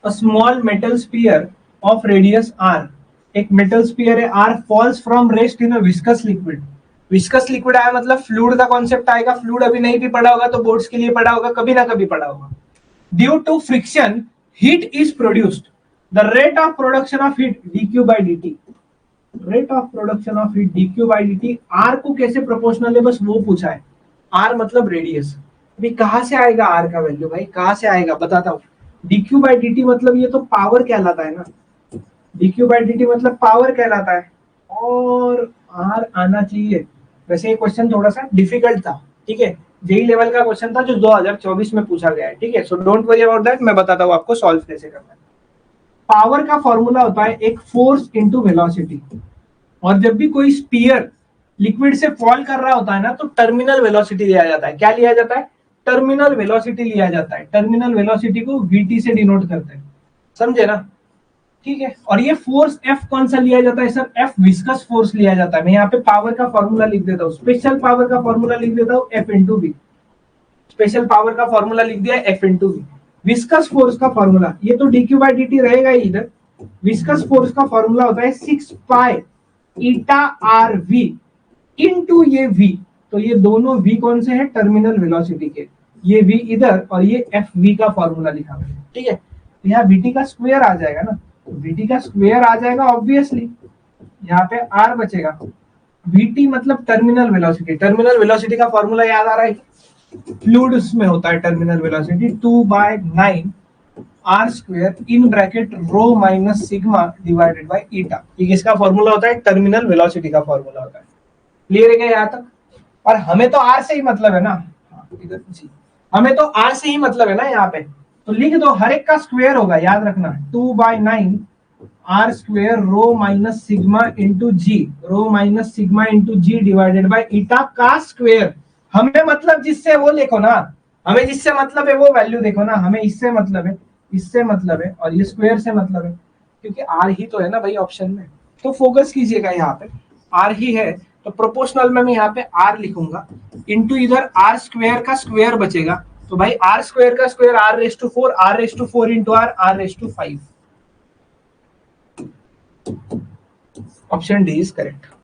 A small metal sphere of radius r, एक metal sphere है r, falls from rest in a viscous liquid. Viscous liquid आया मतलब fluid का concept आएगा। Fluid अभी नहीं भी पढ़ा होगा तो बोर्ड्स के लिए पढ़ा होगा, कभी ना कभी पढ़ा होगा। Due to friction heat is produced, the rate of production of heat dq by dt, rate of production of heat dq by dt, r को कैसे प्रोपोर्शनल है बस वो पूछा है। आर मतलब रेडियस। अभी कहां से आएगा आर का वैल्यू भाई, कहां से आएगा बताता हूं। dq by dt मतलब ये तो पावर कहलाता है ना, dq by dt मतलब पावर कहलाता है, और आर आना चाहिए। वैसे ये क्वेश्चन थोड़ा सा डिफिकल्ट था, ठीक है, जेई लेवल का क्वेश्चन था जो 2024 में पूछा गया है, ठीक है। So don't worry about that, मैं बताता हूँ आपको सॉल्व कैसे करना है। पावर का फॉर्मूला होता है एक फोर्स इनटू वेलोसिटी, और जब भी कोई स्पीयर लिक्विड से फॉल कर रहा होता है ना तो टर्मिनल वेलोसिटी लिया जाता है। क्या लिया जाता है? टर्मिनल वेलोसिटी लिया जाता है। टर्मिनल वेलोसिटी को वीटी से डिनोट करते हैं, समझे ना, ठीक है। और ये फोर्स एफ कौन सा लिया जाता है सर? एफ विस्कस फोर्स लिया जाता है। मैं यहाँ पे पावर का फॉर्मूला लिख देता हूँ, स्पेशल पावर का फॉर्मूला लिख देता हूँ F into v. Special power का फॉर्मूला लिख दिया F into v. Viscous force का फॉर्मूला, ये तो डीक्यू बाई डी टी रहेगा ही इधर। विस्कस फोर्स का फॉर्मूला होता है 6 पाई ईटा आर वी इंटू ये वी। तो ये दोनों वी कौन से हैं? टर्मिनल वेलोसिटी के। ये वी इधर और ये एफ वी का फॉर्मूला लिखा हुआ है, ठीक है। तो यहाँ वीटी का स्क्वायर आ जाएगा ना, वीटी का स्क्वायर आ जाएगा ऑब्वियसली, यहाँ पे आर बचेगा। वीटी मतलब टर्मिनल वेलोसिटी। टर्मिनल वेलोसिटी का फॉर्मूला याद आ रहा है? फ्लूइड्स में होता है terminal velocity 2/9 r square in bracket rho minus sigma divided by eta. ये किसका फॉर्मूला होता है? टर्मिनल वेलोसिटी का फॉर्मूला होता है। क्लियर है क्या यहाँ तक? और हमें तो आर से ही मतलब है ना, इधर हमें तो आर से ही मतलब है ना यहाँ पे, तो लिख दो, हर एक का स्क्वायर होगा, याद रखना 2/9 r square rho minus sigma into g, rho minus sigma into g divided by eta का स्क्वायर। हमें मतलब जिससे वो लिखो ना, हमें जिससे मतलब है वो वैल्यू देखो ना, हमें इससे मतलब है, इससे मतलब है, और ये स्क्वायर से मतलब है, क्योंकि आर ही तो है ना भाई ऑप्शन में। तो फोकस कीजिएगा यहाँ पे, आर ही है, तो प्रोपोर्शनल में मैं यहाँ पे आर लिखूंगा, इंटू इधर आर स्क्वायर का स्क्वायर बचेगा, तो भाई आर स्क्वायर का square r raise to 4, r raise to 4 into r raise to 5। Option D is correct.